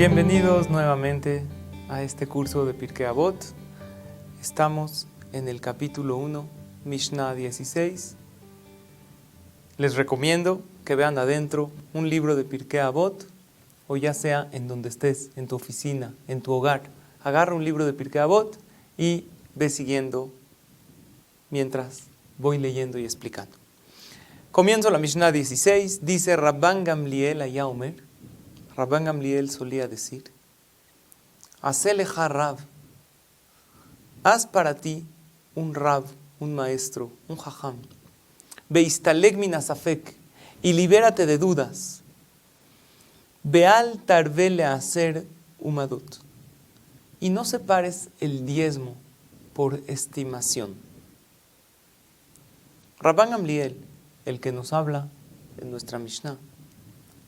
Bienvenidos nuevamente a este curso de Pirkei Avot. Estamos en el capítulo 1, Mishnah 16. Les recomiendo que vean adentro un libro de Pirkei Avot, o ya sea en donde estés, en tu oficina, en tu hogar. Agarra un libro de Pirkei Avot y ve siguiendo mientras voy leyendo y explicando. Comienzo la Mishnah 16, dice Rabban Gamliel Haya Omer. Rabban Gamliel solía decir: Haceleja Rab, haz para ti un Rab, un maestro, un jajam. Beistaleg min asafek, y libérate de dudas. Beal tarvele hacer umadot, y no separes el diezmo por estimación. Rabban Gamliel, el que nos habla en nuestra Mishnah,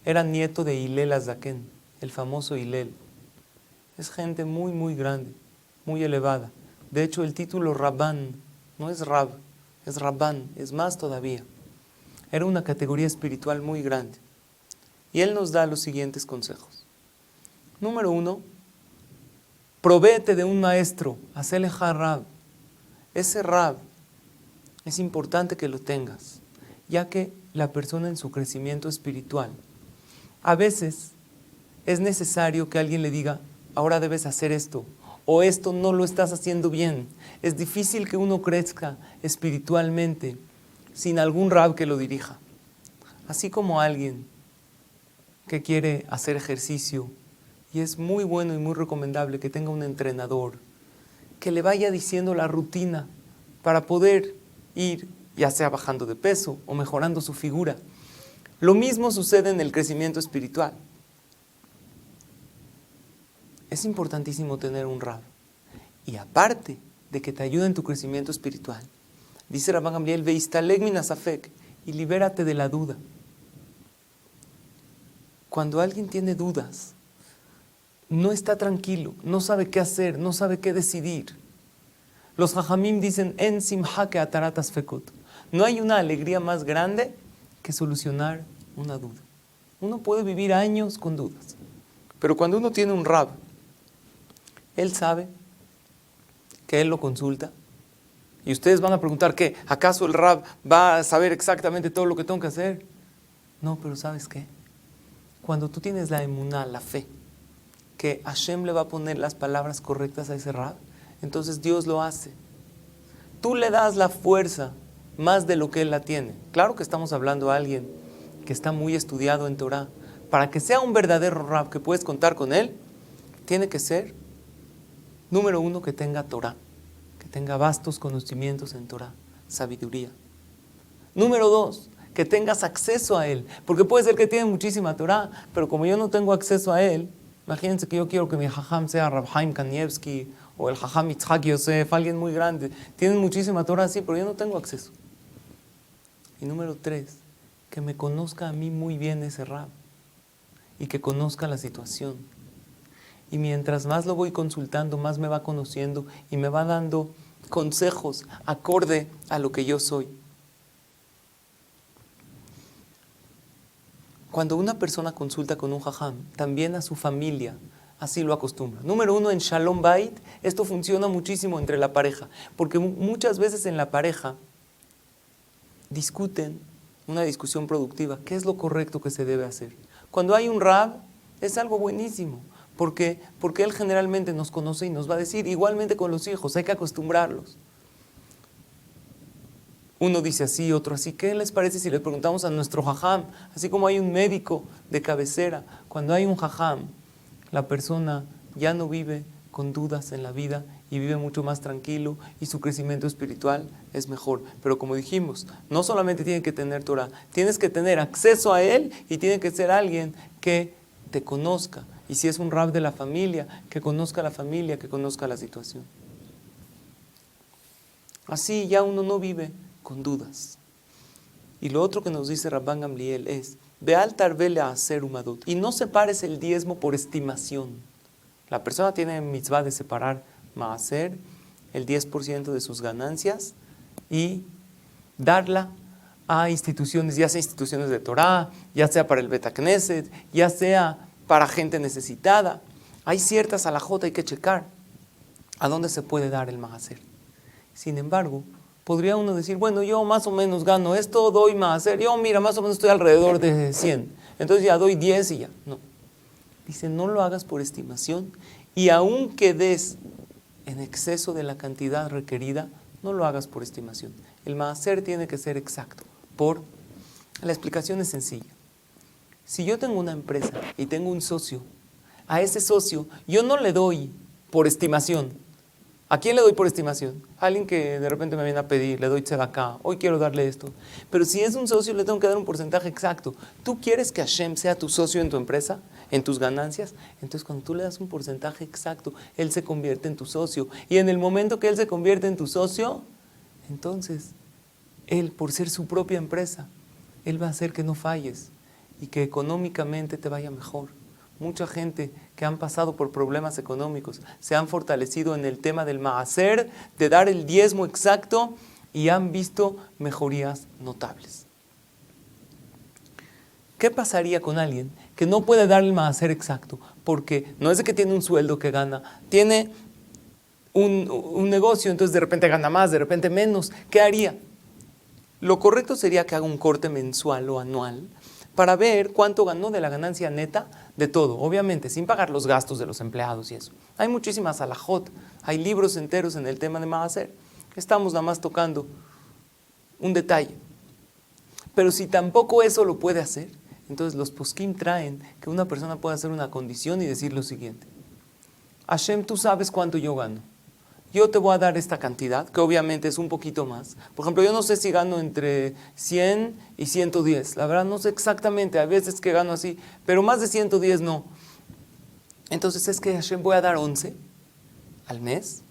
era nieto de Hillel HaZaken, el famoso Hillel. Es gente muy grande, muy elevada. De hecho, el título Rabban no es Rab, es Rabban, es más todavía. Era una categoría espiritual muy grande. Y él nos da los siguientes consejos. Número 1, provéete de un maestro, haceleja Rab. Ese Rab es importante que lo tengas, ya que la persona en su crecimiento espiritual, a veces es necesario que alguien le diga, ahora debes hacer esto, o esto no lo estás haciendo bien. Es difícil que uno crezca espiritualmente sin algún rab que lo dirija. Así como alguien que quiere hacer ejercicio, y es muy bueno y muy recomendable que tenga un entrenador que le vaya diciendo la rutina para poder ir, ya sea bajando de peso o mejorando su figura. Lo mismo sucede en el crecimiento espiritual. Es importantísimo tener un rab. Y aparte de que te ayude en tu crecimiento espiritual, dice Rabban Gamliel, Beistaleg min asafek, y libérate de la duda. Cuando alguien tiene dudas, no está tranquilo, no sabe qué hacer, no sabe qué decidir. Los jajamim dicen, En simha ke'atarat asfekot. No hay una alegría más grande que solucionar una duda. Uno puede vivir años con dudas, pero cuando uno tiene un rab, él sabe que él lo consulta. Y ustedes van a preguntar, ¿qué? ¿Acaso el rab va a saber exactamente todo lo que tengo que hacer? No, pero ¿sabes qué? Cuando tú tienes la emuná, la fe, que Hashem le va a poner las palabras correctas a ese rab, entonces Dios lo hace. Tú le das la fuerza más de lo que él la tiene. Claro que estamos hablando a alguien que está muy estudiado en Torah. Para que sea un verdadero rab que puedes contar con él, tiene que ser, número 1, que tenga Torah, que tenga vastos conocimientos en Torah, sabiduría. Número 2, que tengas acceso a él, porque puede ser que tiene muchísima Torah, pero como yo no tengo acceso a él, imagínense que yo quiero que mi jajam sea Rab Haim Kanievski o el jajam Yitzhak Yosef, alguien muy grande. Tienen muchísima Torah, sí, pero yo no tengo acceso. Y número 3, que me conozca a mí muy bien ese rab y que conozca la situación. Y mientras más lo voy consultando, más me va conociendo y me va dando consejos acorde a lo que yo soy. Cuando una persona consulta con un jajam, también a su familia así lo acostumbra. Número 1, en Shalom Bait, esto funciona muchísimo entre la pareja, porque muchas veces en la pareja discuten una discusión productiva. ¿Qué es lo correcto que se debe hacer? Cuando hay un rab, es algo buenísimo. ¿Por qué? Porque él generalmente nos conoce y nos va a decir, igualmente con los hijos, hay que acostumbrarlos. Uno dice así, otro así. ¿Qué les parece si le preguntamos a nuestro jajam? Así como hay un médico de cabecera, cuando hay un jajam, la persona ya no vive con dudas en la vida y vive mucho más tranquilo y su crecimiento espiritual es mejor. Pero como dijimos, no solamente tiene que tener Torah, tienes que tener acceso a él y tiene que ser alguien que te conozca. Y si es un rab de la familia, que conozca la familia, que conozca la situación. Así ya uno no vive con dudas. Y lo otro que nos dice Rabban Gamliel es, Beal tarvele hacer umadot, y no separes el diezmo por estimación. La persona tiene mitzvah de separar maaser, el 10% de sus ganancias, y darla a instituciones, ya sea instituciones de Torah, ya sea para el Bet HaKnesset, ya sea para gente necesitada. Hay ciertas alajot, hay que checar a dónde se puede dar el maaser. Sin embargo, podría uno decir, bueno, yo más o menos gano esto, doy maaser. Yo, mira, más o menos estoy alrededor de 100. Entonces ya doy 10 y ya. No. Dice, no lo hagas por estimación y aunque des en exceso de la cantidad requerida, no lo hagas por estimación. El maaser tiene que ser exacto. La explicación es sencilla. Si yo tengo una empresa y tengo un socio, a ese socio yo no le doy por estimación. ¿A quién le doy por estimación? A alguien que de repente me viene a pedir, le doy tzedakah, hoy quiero darle esto. Pero si es un socio, le tengo que dar un porcentaje exacto. ¿Tú quieres que Hashem sea tu socio en tu empresa, en tus ganancias? Entonces cuando tú le das un porcentaje exacto, Él se convierte en tu socio. Y en el momento que Él se convierte en tu socio, entonces Él, por ser su propia empresa, Él va a hacer que no falles y que económicamente te vaya mejor. Mucha gente que han pasado por problemas económicos se han fortalecido en el tema del maaser, de dar el diezmo exacto, y han visto mejorías notables. ¿Qué pasaría con alguien que no puede dar el maaser exacto? Porque no es de que tiene un sueldo que gana, tiene un negocio, entonces de repente gana más, de repente menos. ¿Qué haría? Lo correcto sería que haga un corte mensual o anual para ver cuánto ganó de la ganancia neta de todo, obviamente, sin pagar los gastos de los empleados y eso. Hay muchísimas alajot, hay libros enteros en el tema de maaser. Estamos nada más tocando un detalle. Pero si tampoco eso lo puede hacer, entonces los poskim traen que una persona puede hacer una condición y decir lo siguiente: Hashem, tú sabes cuánto yo gano. Yo te voy a dar esta cantidad, que obviamente es un poquito más. Por ejemplo, yo no sé si gano entre 100 y 110. La verdad no sé exactamente, a veces que gano así, pero más de 110 no. Entonces es que Hashem voy a dar 11 al mes.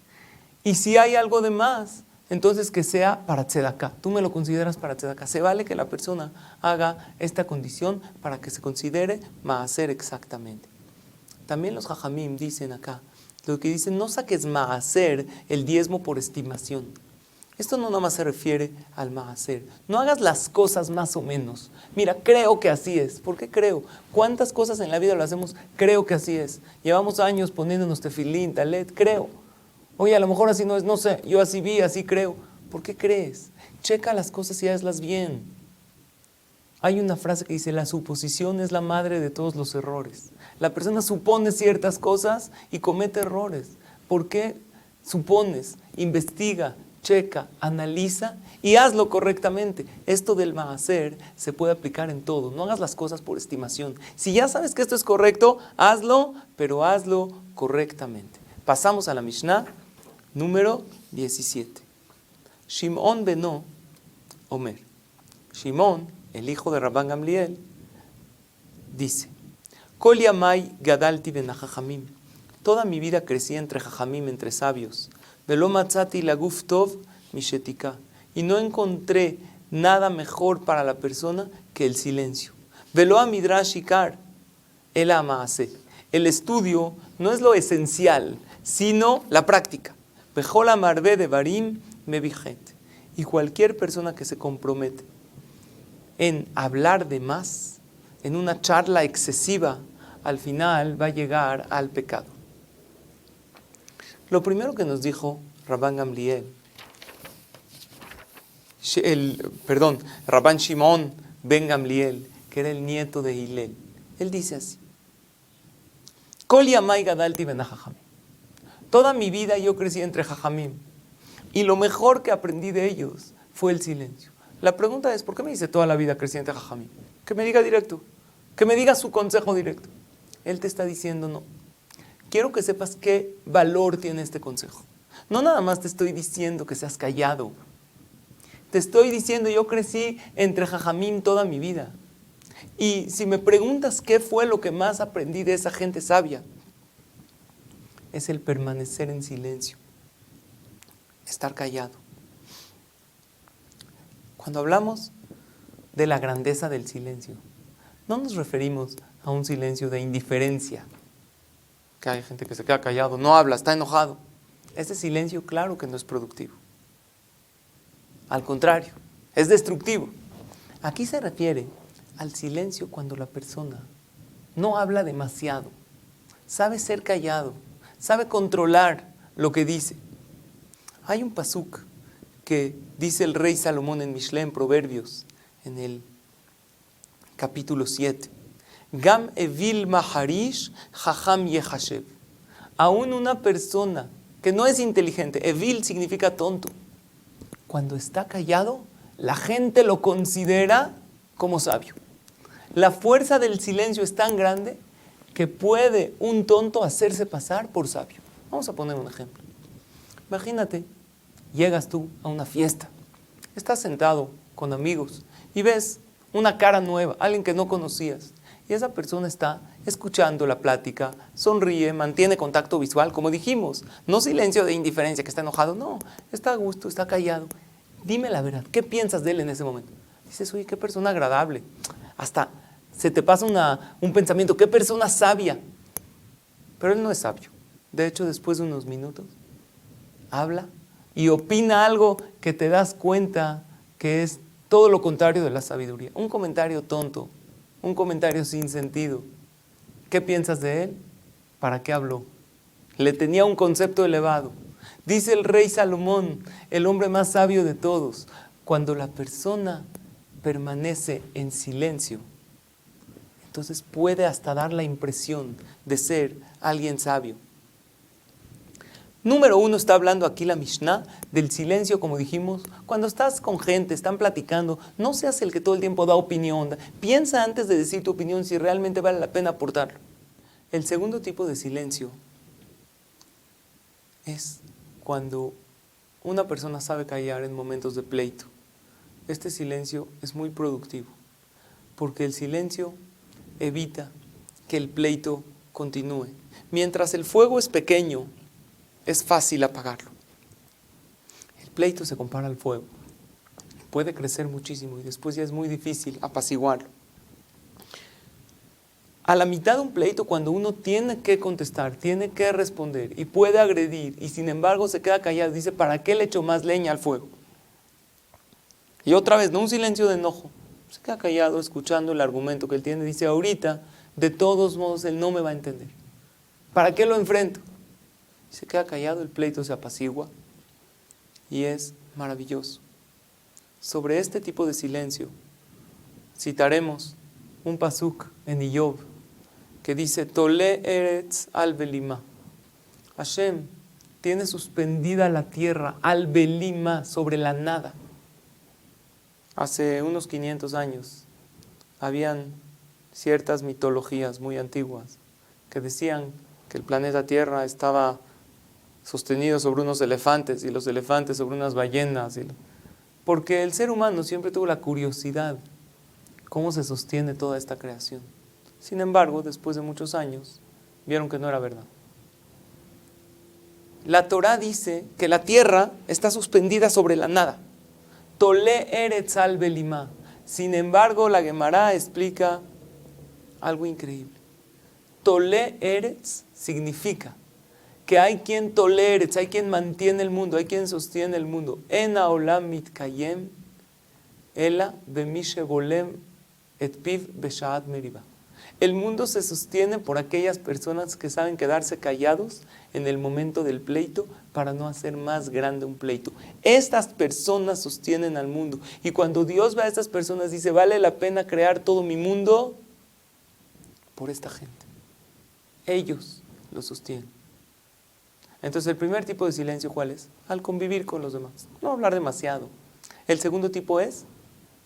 Y si hay algo de más, entonces que sea para tzedakah. Tú me lo consideras para tzedakah. Se vale que la persona haga esta condición para que se considere maaser exactamente. También los jajamim dicen acá, lo que dicen, no saques maaser, el diezmo por estimación. Esto no nada más se refiere al maaser. No hagas las cosas más o menos. Mira, creo que así es. ¿Por qué creo? ¿Cuántas cosas en la vida lo hacemos? Creo que así es. Llevamos años poniéndonos tefilín, talet, creo. Oye, a lo mejor así no es, no sé, yo así vi, así creo. ¿Por qué crees? Checa las cosas y hazlas bien. Hay una frase que dice, la suposición es la madre de todos los errores. La persona supone ciertas cosas y comete errores. ¿Por qué supones? Investiga, checa, analiza y hazlo correctamente. Esto del maaser se puede aplicar en todo. No hagas las cosas por estimación. Si ya sabes que esto es correcto, hazlo, pero hazlo correctamente. Pasamos a la Mishnah número 17. Shimon beno Omer. Shimon, el hijo de Rabban Gamliel, dice, Kol yamai gadalti ben hajamim. Toda mi vida crecí entre jajamim, entre sabios. Velo matzati laguf tov mishetika. Y no encontré nada mejor para la persona que el silencio. Velo a midrash ikar, el amaase. El estudio no es lo esencial, sino la práctica. Bejol amarbe de barim me vijet. Y cualquier persona que se compromete en hablar de más, en una charla excesiva, al final va a llegar al pecado. Lo primero que nos dijo Rabban Gamliel, Rabban Shimon ben Gamliel, que era el nieto de Hillel, él dice así, Kol yamai gadalti ben hajamim. Toda mi vida yo crecí entre jajamim, y lo mejor que aprendí de ellos fue el silencio. La pregunta es, ¿por qué me dice toda la vida crecí entre jajamim? Que me diga directo, que me diga su consejo directo. Él te está diciendo, no, quiero que sepas qué valor tiene este consejo. No nada más te estoy diciendo que seas callado. Te estoy diciendo, yo crecí entre jajamim toda mi vida. Y si me preguntas qué fue lo que más aprendí de esa gente sabia, es el permanecer en silencio, estar callado. Cuando hablamos de la grandeza del silencio, no nos referimos a un silencio de indiferencia, que hay gente que se queda callado, no habla, está enojado. Ese silencio, claro que no es productivo. Al contrario, es destructivo. Aquí se refiere al silencio cuando la persona no habla demasiado, sabe ser callado, sabe controlar lo que dice. Hay un pasuk que dice el rey Salomón en Mishlei, en Proverbios, en el capítulo 7. Gam evil maharish jajam yehashev. Aún una persona que no es inteligente, evil significa tonto, cuando está callado, la gente lo considera como sabio. La fuerza del silencio es tan grande que puede un tonto hacerse pasar por sabio. Vamos a poner un ejemplo. Imagínate, llegas tú a una fiesta, estás sentado con amigos y ves una cara nueva, alguien que no conocías, y esa persona está escuchando la plática, sonríe, mantiene contacto visual, como dijimos, no silencio de indiferencia, que está enojado, no, está a gusto, está callado. Dime la verdad, ¿qué piensas de él en ese momento? Dices, oye, qué persona agradable, hasta se te pasa un pensamiento, qué persona sabia, pero él no es sabio. De hecho, después de unos minutos, habla y opina algo que te das cuenta que es todo lo contrario de la sabiduría. Un comentario tonto, un comentario sin sentido. ¿Qué piensas de él? ¿Para qué habló? Le tenía un concepto elevado. Dice el rey Salomón, el hombre más sabio de todos, cuando la persona permanece en silencio, entonces puede hasta dar la impresión de ser alguien sabio. Número 1, está hablando aquí la Mishnah del silencio, como dijimos. Cuando estás con gente, están platicando, no seas el que todo el tiempo da opinión. Piensa antes de decir tu opinión si realmente vale la pena aportarlo. El segundo tipo de silencio es cuando una persona sabe callar en momentos de pleito. Este silencio es muy productivo, porque el silencio evita que el pleito continúe. Mientras el fuego es pequeño, es fácil apagarlo. El pleito se compara al fuego. Puede crecer muchísimo y después ya es muy difícil apaciguarlo. A la mitad de un pleito, cuando uno tiene que contestar, tiene que responder y puede agredir y sin embargo se queda callado, dice, ¿para qué le echo más leña al fuego? Y otra vez, no un silencio de enojo, se queda callado escuchando el argumento que él tiene, dice, ahorita, de todos modos, él no me va a entender. ¿Para qué lo enfrento? Se queda callado, el pleito se apacigua y es maravilloso. Sobre este tipo de silencio citaremos un pasuk en Iyov que dice, Tole eretz al belima. Hashem tiene suspendida la tierra al belima, sobre la nada. Hace unos 500 años habían ciertas mitologías muy antiguas que decían que el planeta Tierra estaba sostenido sobre unos elefantes y los elefantes sobre unas ballenas. Porque el ser humano siempre tuvo la curiosidad cómo se sostiene toda esta creación. Sin embargo, después de muchos años, vieron que no era verdad. La Torá dice que la tierra está suspendida sobre la nada. Tole eretz al belima. Sin embargo, la Gemara explica algo increíble. Tole eretz significa que hay quien tolere, hay quien mantiene el mundo, hay quien sostiene el mundo. En haolam mitkayem, ela bemishe volem et piv beshaat meriba. El mundo se sostiene por aquellas personas que saben quedarse callados en el momento del pleito para no hacer más grande un pleito. Estas personas sostienen al mundo. Y cuando Dios ve a estas personas, dice, vale la pena crear todo mi mundo por esta gente. Ellos lo sostienen. Entonces, el primer tipo de silencio, ¿cuál es? Al convivir con los demás. No hablar demasiado. El segundo tipo es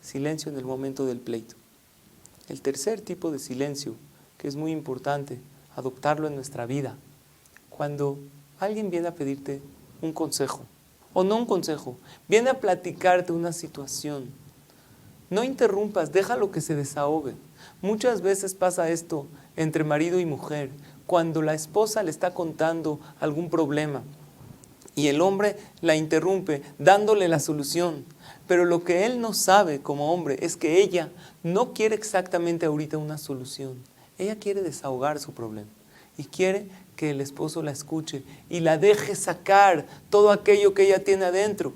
silencio en el momento del pleito. El tercer tipo de silencio, que es muy importante adoptarlo en nuestra vida, cuando alguien viene a pedirte un consejo, o no un consejo, viene a platicarte una situación, no interrumpas, déjalo que se desahogue. Muchas veces pasa esto entre marido y mujer, cuando la esposa le está contando algún problema y el hombre la interrumpe dándole la solución. Pero lo que él no sabe como hombre es que ella no quiere exactamente ahorita una solución. Ella quiere desahogar su problema y quiere que el esposo la escuche y la deje sacar todo aquello que ella tiene adentro.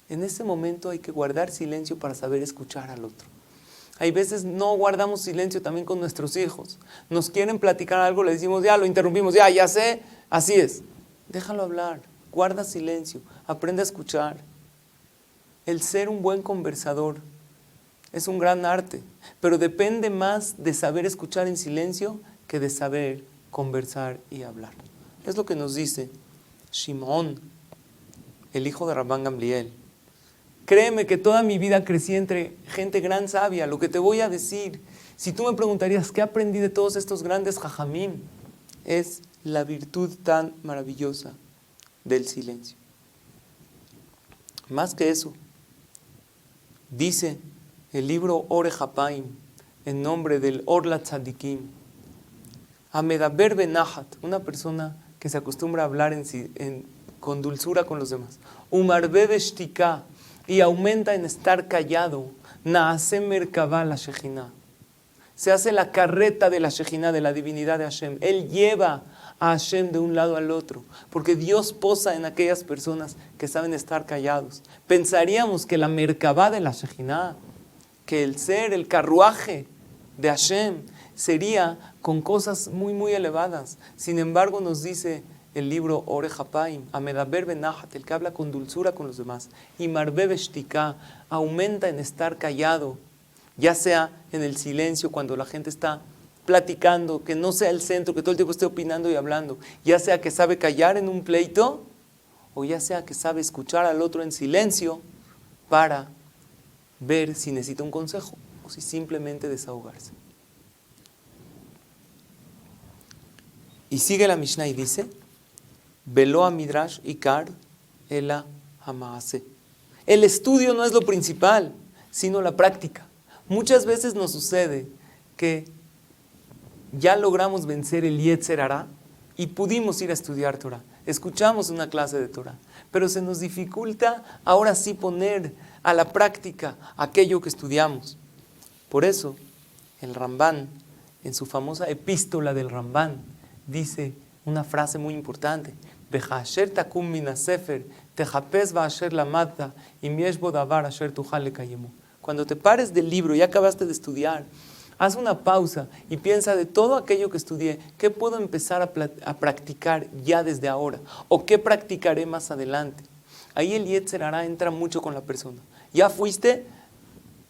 En ese momento hay que guardar silencio para saber escuchar al otro. Hay veces no guardamos silencio también con nuestros hijos. Nos quieren platicar algo, le decimos, ya lo interrumpimos, ya sé, así es. Déjalo hablar, guarda silencio, aprende a escuchar. El ser un buen conversador es un gran arte, pero depende más de saber escuchar en silencio que de saber conversar y hablar. Es lo que nos dice Shimón, el hijo de Rabban Gamliel. Créeme que toda mi vida crecí entre gente gran sabia. Lo que te voy a decir, si tú me preguntarías qué aprendí de todos estos grandes jajamim, es la virtud tan maravillosa del silencio. Más que eso, dice el libro Ore Hapaim, en nombre del Orla Tzadikim, Amedaber Benahat, una persona que se acostumbra a hablar con dulzura con los demás. Umarbe Beshtika, y aumenta en estar callado. Naase Merkabah la Shejina. Se hace la carreta de la Shejina, de la divinidad de Hashem. Él lleva a Hashem de un lado al otro, porque Dios posa en aquellas personas que saben estar callados. Pensaríamos que la Merkabah de la Shejina, que el ser, el carruaje de Hashem, sería con cosas muy, muy elevadas. Sin embargo, nos dice el libro Ore Hapaim, Amedaber Benahat, el que habla con dulzura con los demás, y Marbe Beshtika, aumenta en estar callado, ya sea en el silencio cuando la gente está platicando, que no sea el centro, que todo el tiempo esté opinando y hablando, ya sea que sabe callar en un pleito, o ya sea que sabe escuchar al otro en silencio para ver si necesita un consejo o si simplemente desahogarse. Y sigue la Mishnah y dice, Velo a Midrash Ikar Ela Hamaase. El estudio no es lo principal, sino la práctica. Muchas veces nos sucede que ya logramos vencer el Yetzer Hará y pudimos ir a estudiar Torah. Escuchamos una clase de Torah, pero se nos dificulta ahora sí poner a la práctica aquello que estudiamos. Por eso, el Rambán, en su famosa epístola del Rambán, dice una frase muy importante. Cuando te pares del libro y acabaste de estudiar, haz una pausa y piensa de todo aquello que estudié, ¿qué puedo empezar a practicar ya desde ahora? ¿O qué practicaré más adelante? Ahí el Yetzer Hará entra mucho con la persona. Ya fuiste,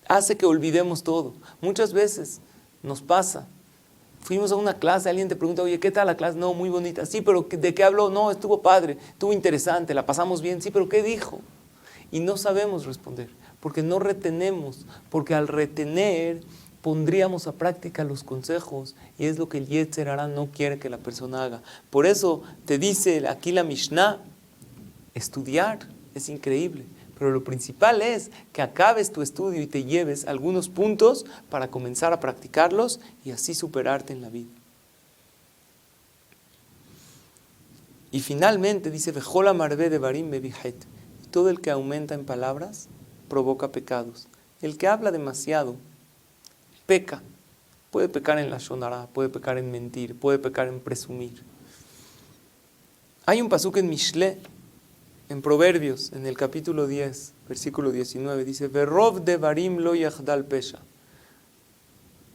hace que olvidemos todo. Muchas veces nos pasa. Fuimos a una clase, alguien te pregunta, oye, ¿qué tal la clase? No, muy bonita. Sí, pero ¿de qué habló? No, estuvo padre, estuvo interesante, la pasamos bien. Sí, pero ¿qué dijo? Y no sabemos responder, porque no retenemos, porque al retener pondríamos a práctica los consejos y es lo que el Yetzer Hará no quiere que la persona haga. Por eso te dice aquí la Mishnah, estudiar es increíble, pero lo principal es que acabes tu estudio y te lleves algunos puntos para comenzar a practicarlos y así superarte en la vida. Y finalmente dice, Vejola marbe de barim bebihet. Todo el que aumenta en palabras provoca pecados. El que habla demasiado peca. Puede pecar en la shonara, puede pecar en mentir, puede pecar en presumir. Hay un pasuk en Mishle, en Proverbios, en el capítulo 10, versículo 19, dice, Verrov de barim lo yachdal pesha.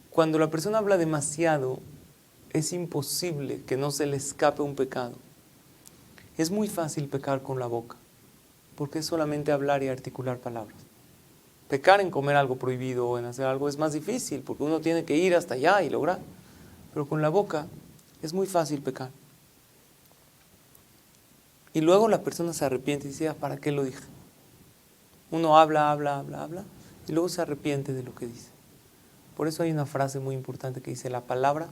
Cuando la persona habla demasiado, es imposible que no se le escape un pecado. Es muy fácil pecar con la boca, porque es solamente hablar y articular palabras. Pecar en comer algo prohibido o en hacer algo es más difícil, porque uno tiene que ir hasta allá y lograr. Pero con la boca es muy fácil pecar. Y luego la persona se arrepiente y dice, ¿para qué lo dije? Uno habla, y luego se arrepiente de lo que dice. Por eso hay una frase muy importante que dice, la palabra,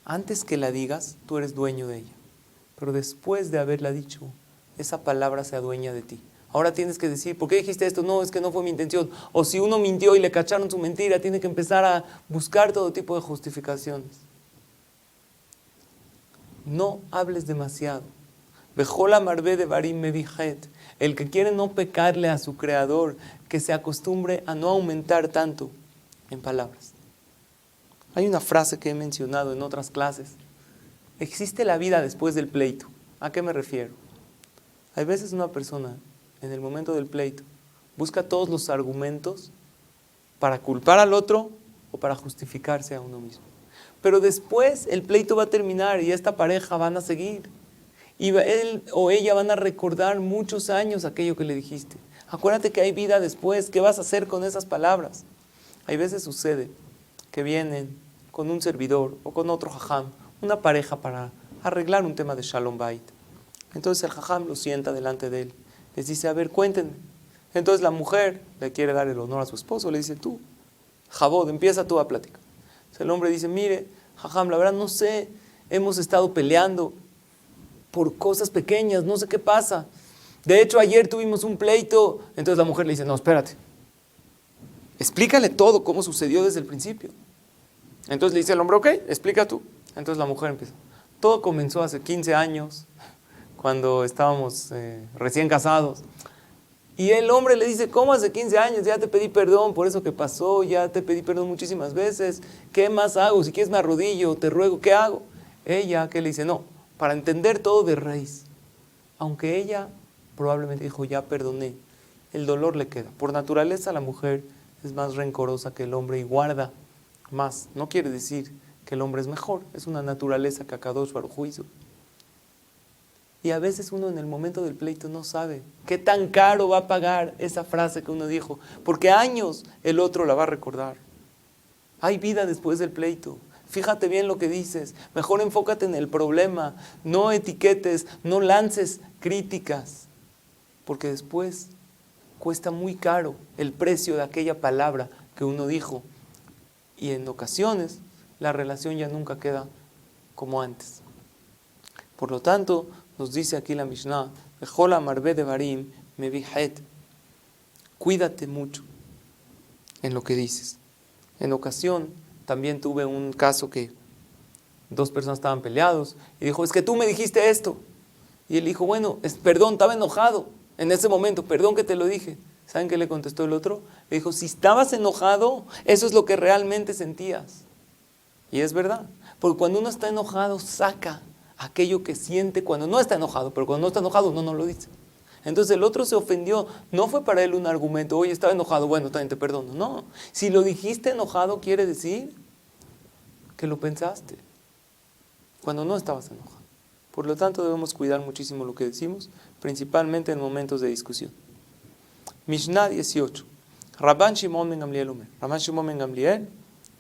antes que la digas, tú eres dueño de ella. Pero después de haberla dicho, esa palabra se adueña de ti. Ahora tienes que decir, ¿por qué dijiste esto? No, es que no fue mi intención. O si uno mintió y le cacharon su mentira, tiene que empezar a buscar todo tipo de justificaciones. No hables demasiado. Vejola marbe de barim mevijet. El que quiere no pecarle a su creador, que se acostumbre a no aumentar tanto en palabras. Hay una frase que he mencionado en otras clases. Existe la vida después del pleito. ¿A qué me refiero? Hay veces una persona, en el momento del pleito, busca todos los argumentos ¿Para culpar al otro o para justificarse a uno mismo? Pero después el pleito va a terminar y esta pareja van a seguir. Y él o ella van a recordar muchos años aquello que le dijiste. Acuérdate que hay vida después. ¿Qué vas a hacer con esas palabras? Hay veces sucede que vienen con un servidor o con otro jajam, una pareja para arreglar un tema de Shalom Bait. Entonces el jajam lo sienta delante de él. Les dice, a ver, cuéntenme. Entonces la mujer le quiere dar el honor a su esposo. Le dice, tú, Jabod, empieza tú a platicar. Entonces el hombre dice, mire, jajam, la verdad no sé, hemos estado peleando por cosas pequeñas, no sé qué pasa. De hecho, ayer tuvimos un pleito. Entonces la mujer le dice, no, espérate. Explícale todo, cómo sucedió desde el principio. Entonces le dice el hombre, ok, explica tú. Entonces la mujer empieza. Todo comenzó hace 15 años, cuando estábamos recién casados. Y el hombre le dice, ¿cómo hace 15 años? Ya te pedí perdón por eso que pasó, ya te pedí perdón muchísimas veces. ¿Qué más hago? Si quieres me arrodillo, te ruego, ¿qué hago? Ella, que le dice, no, para entender todo de raíz. Aunque ella probablemente dijo, ya perdoné, el dolor le queda. Por naturaleza la mujer es más rencorosa que el hombre y guarda más. No quiere decir que el hombre es mejor, es una naturaleza que Akadosh Baruj Hu hizo. Y a veces uno en el momento del pleito no sabe qué tan caro va a pagar esa frase que uno dijo, porque años el otro la va a recordar. Hay vida después del pleito. Fíjate bien lo que dices, mejor enfócate en el problema, no etiquetes, no lances críticas, porque después cuesta muy caro el precio de aquella palabra que uno dijo. Y en ocasiones la relación ya nunca queda como antes. Por lo tanto, nos dice aquí la Mishnah, Bejola marbe de barim me bihet. Cuídate mucho en lo que dices. En ocasión también tuve un caso que dos personas estaban peleados y dijo, es que tú me dijiste esto. Y él dijo, bueno, perdón, estaba enojado en ese momento, perdón que te lo dije. ¿Saben qué le contestó el otro? Le dijo, si estabas enojado, eso es lo que realmente sentías. Y es verdad, porque cuando uno está enojado, saca aquello que siente cuando no está enojado, pero cuando no está enojado uno no lo dice. Entonces el otro se ofendió, no fue para él un argumento, oye, estaba enojado, bueno, también te perdono. No, si lo dijiste enojado quiere decir que lo pensaste, cuando no estabas enojado. Por lo tanto debemos cuidar muchísimo lo que decimos, principalmente en momentos de discusión. Mishnah 18. Rabban Shimon ben Gamliel Omer. Rabban Shimon ben Gamliel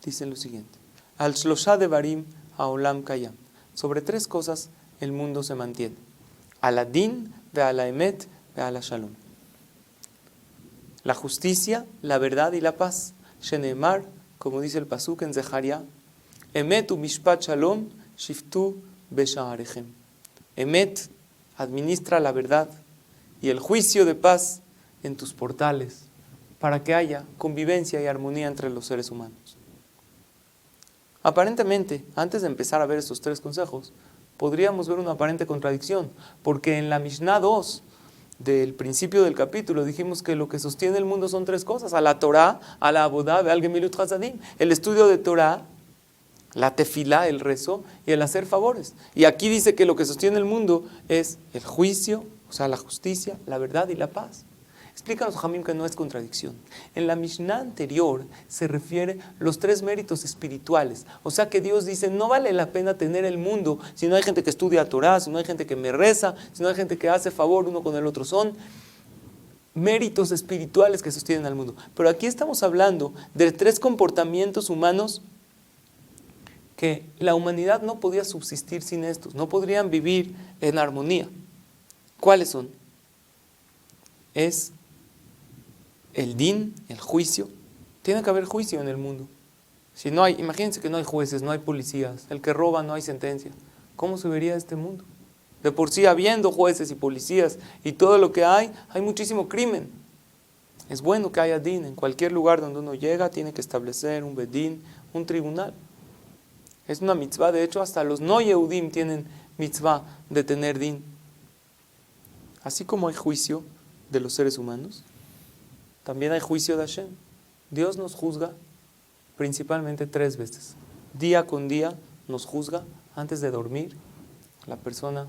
dice lo siguiente. Al shlosha devarim haolam kayam. Sobre tres cosas el mundo se mantiene. Al adin, ve'al emet, ve'al shalom. La justicia, la verdad y la paz. Shenemar, como dice el pasuk en Zecharia, emet u mishpat shalom shiftu besha'arechem. Emet administra la verdad y el juicio de paz en tus portales, para que haya convivencia y armonía entre los seres humanos. Aparentemente, antes de empezar a ver estos tres consejos, podríamos ver una aparente contradicción, porque en la Mishnah 2 del principio del capítulo dijimos que lo que sostiene el mundo son tres cosas: a la Torah, a la Abodá, al Gemilut Hasadim, el estudio de Torah, la tefilá, el rezo, y el hacer favores. Y aquí dice que lo que sostiene el mundo es el juicio, o sea, la justicia, la verdad y la paz. Explícanos, Jamim, que no es contradicción. En la Mishnah anterior se refiere los tres méritos espirituales. O sea que Dios dice, no vale la pena tener el mundo si no hay gente que estudia Torah, si no hay gente que me reza, si no hay gente que hace favor uno con el otro. Son méritos espirituales que sostienen al mundo. Pero aquí estamos hablando de tres comportamientos humanos que la humanidad no podía subsistir sin estos, no podrían vivir en armonía. ¿Cuáles son? Es el din, el juicio. Tiene que haber juicio en el mundo. Si no hay, imagínense que no hay jueces, no hay policías, el que roba no hay sentencia. ¿Cómo se vería este mundo? De por sí, habiendo jueces y policías y todo lo que hay muchísimo crimen. Es bueno que haya din. En cualquier lugar donde uno llega tiene que establecer un bedín, un tribunal. Es una mitzvah, de hecho hasta los no yehudim tienen mitzvah de tener din. Así como hay juicio de los seres humanos, también hay juicio de Hashem. Dios nos juzga principalmente 3 veces. Día con día nos juzga antes de dormir. La persona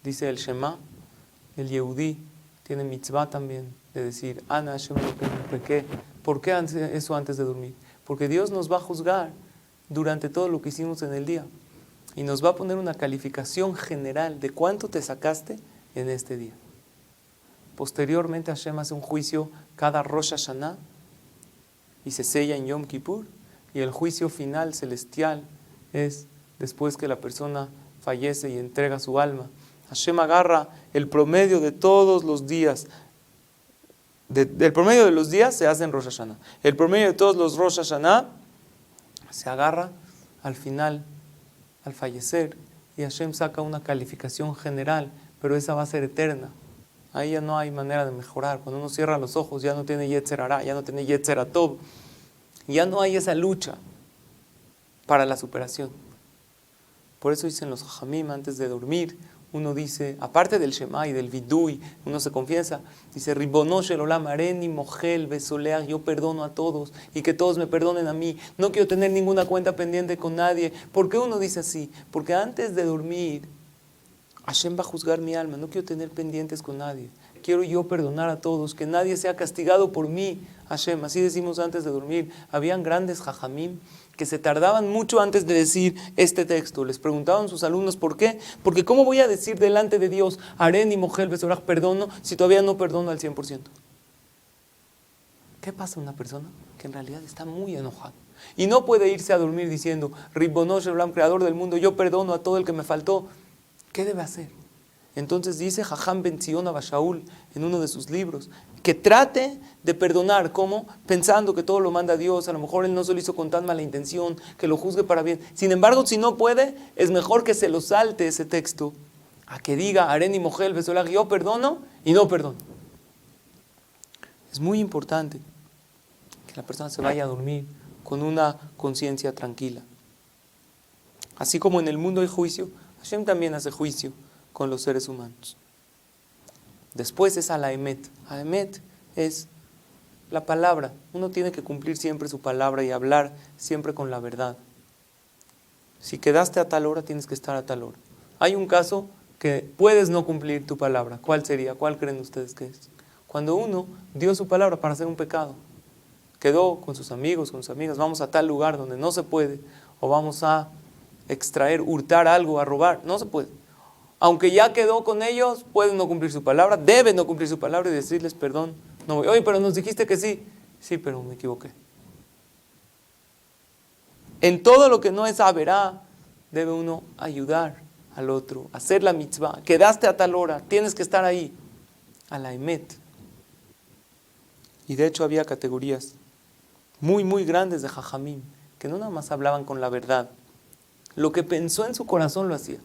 dice el Shema. El Yehudí tiene mitzvah también de decir Ana Hashem Elokeinu pequé ¿Por qué eso antes de dormir? Porque Dios nos va a juzgar durante todo lo que hicimos en el día. Y nos va a poner una calificación general de cuánto te sacaste en este día. Posteriormente Hashem hace un juicio cada Rosh Hashanah y se sella en Yom Kippur. Y el juicio final celestial es después que la persona fallece y entrega su alma. Hashem agarra el promedio de todos los días. El promedio de los días se hace en Rosh Hashanah. El promedio de todos los Rosh Hashanah se agarra al final, al fallecer. Y Hashem saca una calificación general, pero esa va a ser eterna. Ahí ya no hay manera de mejorar. Cuando uno cierra los ojos ya no tiene Yetzer Hara, ya no tiene Yetzer Hatov. Ya no hay esa lucha para la superación. Por eso dicen los Jajamim antes de dormir, uno dice, aparte del Shema y del Vidui, uno se confiesa, dice, Ribono shel olam areni mochel besoleach, yo perdono a todos y que todos me perdonen a mí. No quiero tener ninguna cuenta pendiente con nadie. ¿Por qué uno dice así? Porque antes de dormir, Hashem va a juzgar mi alma, no quiero tener pendientes con nadie. Quiero yo perdonar a todos, que nadie sea castigado por mí, Hashem. Así decimos antes de dormir. Habían grandes jajamim que se tardaban mucho antes de decir este texto. Les preguntaban a sus alumnos, ¿por qué? Porque ¿cómo voy a decir delante de Dios, Aren y Mojel Besoraj, perdono, si todavía no perdono al 100%? ¿Qué pasa a una persona que en realidad está muy enojada? Y no puede irse a dormir diciendo, Ribono shel olam, creador del mundo, yo perdono a todo el que me faltó. ¿Qué debe hacer? Entonces dice Jajam Ben Zion Abba Shaul en uno de sus libros, que trate de perdonar. ¿Cómo? Pensando que todo lo manda Dios. A lo mejor él no se lo hizo con tan mala intención, que lo juzgue para bien. Sin embargo, si no puede, es mejor que se lo salte ese texto, a que diga, Aren y Mojel Besolag, yo perdono y no perdono. Es muy importante que la persona se vaya a dormir con una conciencia tranquila. Así como en el mundo hay juicio, Hashem también hace juicio con los seres humanos. Después es Alaemet. Alaemet es la palabra. Uno tiene que cumplir siempre su palabra y hablar siempre con la verdad. Si quedaste a tal hora, tienes que estar a tal hora. Hay un caso que puedes no cumplir tu palabra. ¿Cuál sería? ¿Cuál creen ustedes que es? Cuando uno dio su palabra para hacer un pecado. Quedó con sus amigos, con sus amigas, vamos a tal lugar donde no se puede, o vamos a extraer, hurtar algo, a robar. No se puede. Aunque ya quedó con ellos, pueden no cumplir su palabra, deben no cumplir su palabra y decirles perdón. No voy. Oye, pero nos dijiste que sí. Sí, pero me equivoqué. En todo lo que no es averá, debe uno ayudar al otro, hacer la mitzvah. Quedaste a tal hora, tienes que estar ahí. A la emet. Y de hecho había categorías muy, muy grandes de jajamim, que no nada más hablaban con la verdad. Lo que pensó en su corazón lo hacía.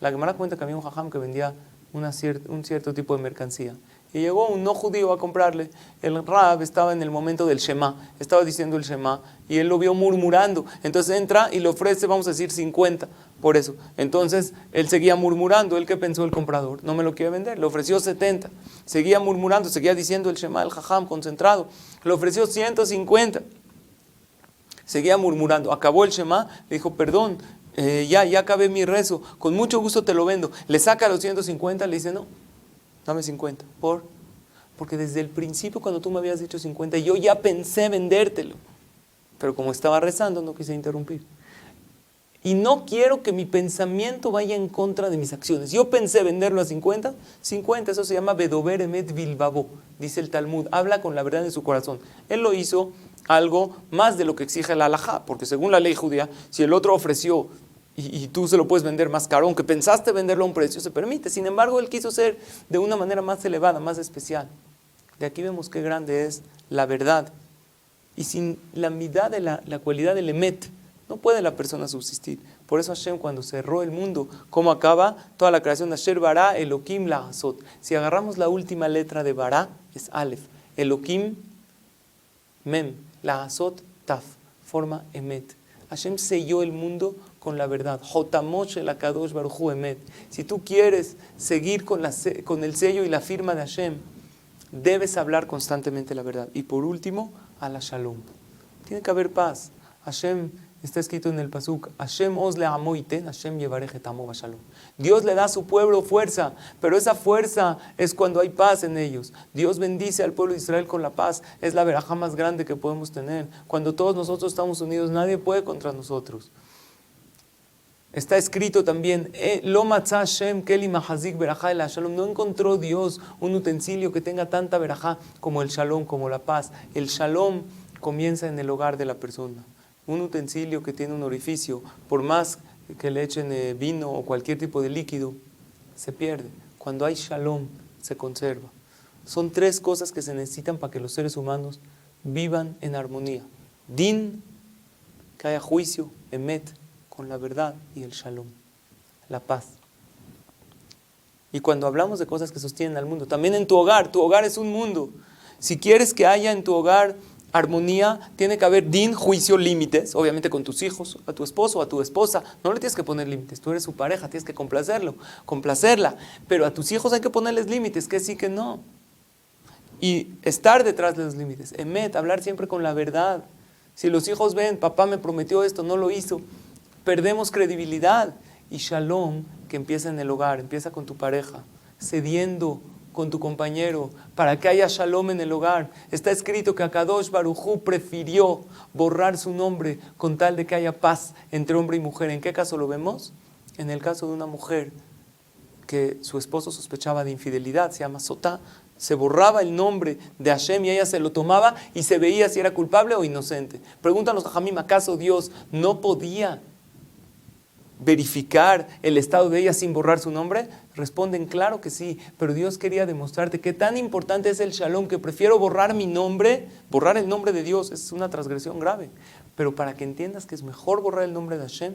La Gemara cuenta que había un jajam que vendía un cierto tipo de mercancía. Y llegó un no judío a comprarle. El Rab estaba en el momento del Shema. Estaba diciendo el Shema. Y él lo vio murmurando. Entonces entra y le ofrece, vamos a decir, 50 por eso. Entonces él seguía murmurando. ¿Él qué pensó el comprador? No me lo quiere vender. Le ofreció 70. Seguía murmurando, seguía diciendo el Shema, el jajam concentrado. Le ofreció 150. Seguía murmurando. Acabó el Shema. Le dijo, perdón. Ya acabé mi rezo, con mucho gusto te lo vendo. Le saca los 150, le dice, no, dame 50. Porque desde el principio cuando tú me habías dicho 50, yo ya pensé vendértelo. Pero como estaba rezando, no quise interrumpir. Y no quiero que mi pensamiento vaya en contra de mis acciones. Yo pensé venderlo a 50, eso se llama Bedober Emet Bilbabo, dice el Talmud, habla con la verdad en su corazón. Él lo hizo algo más de lo que exige la halajá, porque según la ley judía, si el otro ofreció y tú se lo puedes vender más caro, aunque pensaste venderlo a un precio, se permite. Sin embargo, él quiso ser de una manera más elevada, más especial. De aquí vemos qué grande es la verdad. Y sin la midá de la cualidad del emet, no puede la persona subsistir. Por eso Hashem, cuando cerró el mundo, ¿cómo acaba? Toda la creación de Asher Bará, Elohim la Asot. Si agarramos la última letra de Bará, es Aleph. Elohim, Mem, la Asot, Taf. Forma Emet. Hashem selló el mundo con la verdad. Jotamosh el Akadosh Baruj Hu Emet. Si tú quieres seguir con el sello y la firma de Hashem, debes hablar constantemente la verdad. Y por último, a la Shalom. Tiene que haber paz. Hashem Está escrito en el pasuk, Hashem os le amo iten, Hashem yevarej et amo bashalom. Dios le da a su pueblo fuerza, pero esa fuerza es cuando hay paz en ellos. Dios bendice al pueblo de Israel con la paz. Es la verajá más grande que podemos tener. Cuando todos nosotros estamos unidos, nadie puede contra nosotros. Está escrito también, Lo matzah Hashem keli mahazik berajá el shalom. No encontró Dios un utensilio que tenga tanta verajá como el shalom, como la paz. El shalom comienza en el hogar de la persona. Un utensilio que tiene un orificio, por más que le echen vino o cualquier tipo de líquido, se pierde. Cuando hay shalom, se conserva. Son 3 cosas que se necesitan para que los seres humanos vivan en armonía. Din, que haya juicio, emet, con la verdad, y el shalom, la paz. Y cuando hablamos de cosas que sostienen al mundo, también en tu hogar es un mundo. Si quieres que haya en tu hogar armonía, tiene que haber din, juicio, límites, obviamente con tus hijos, a tu esposo, a tu esposa, no le tienes que poner límites, tú eres su pareja, tienes que complacerla, pero a tus hijos hay que ponerles límites, que sí, que no. Y estar detrás de los límites, emet, hablar siempre con la verdad. Si los hijos ven, papá me prometió esto, no lo hizo, perdemos credibilidad. Y shalom, que empieza en el hogar, empieza con tu pareja, cediendo con tu compañero, para que haya shalom en el hogar. Está escrito que Akadosh Baruj Hu prefirió borrar su nombre con tal de que haya paz entre hombre y mujer. ¿En qué caso lo vemos? En el caso de una mujer que su esposo sospechaba de infidelidad, se llama Sotá, se borraba el nombre de Hashem y ella se lo tomaba y se veía si era culpable o inocente. Preguntan los Jajamim, ¿acaso Dios no podía verificar el estado de ella sin borrar su nombre? Responden, claro que sí, pero Dios quería demostrarte que tan importante es el shalom que prefiero borrar mi nombre, borrar el nombre de Dios, es una transgresión grave, pero para que entiendas que es mejor borrar el nombre de Hashem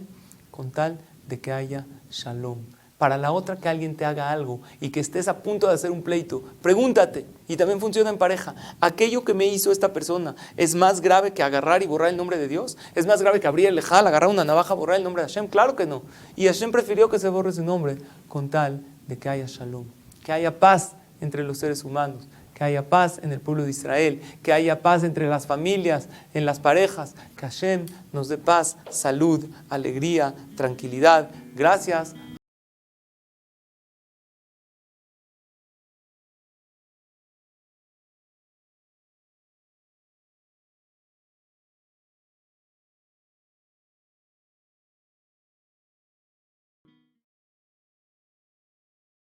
con tal de que haya shalom. Para la otra, que alguien te haga algo y que estés a punto de hacer un pleito, pregúntate, y también funciona en pareja, ¿aquello que me hizo esta persona es más grave que agarrar y borrar el nombre de Dios? ¿Es más grave que abrir el lejal, agarrar una navaja, borrar el nombre de Hashem? Claro que no. Y Hashem prefirió que se borre su nombre con tal de que haya shalom, que haya paz entre los seres humanos, que haya paz en el pueblo de Israel, que haya paz entre las familias, en las parejas, que Hashem nos dé paz, salud, alegría, tranquilidad. Gracias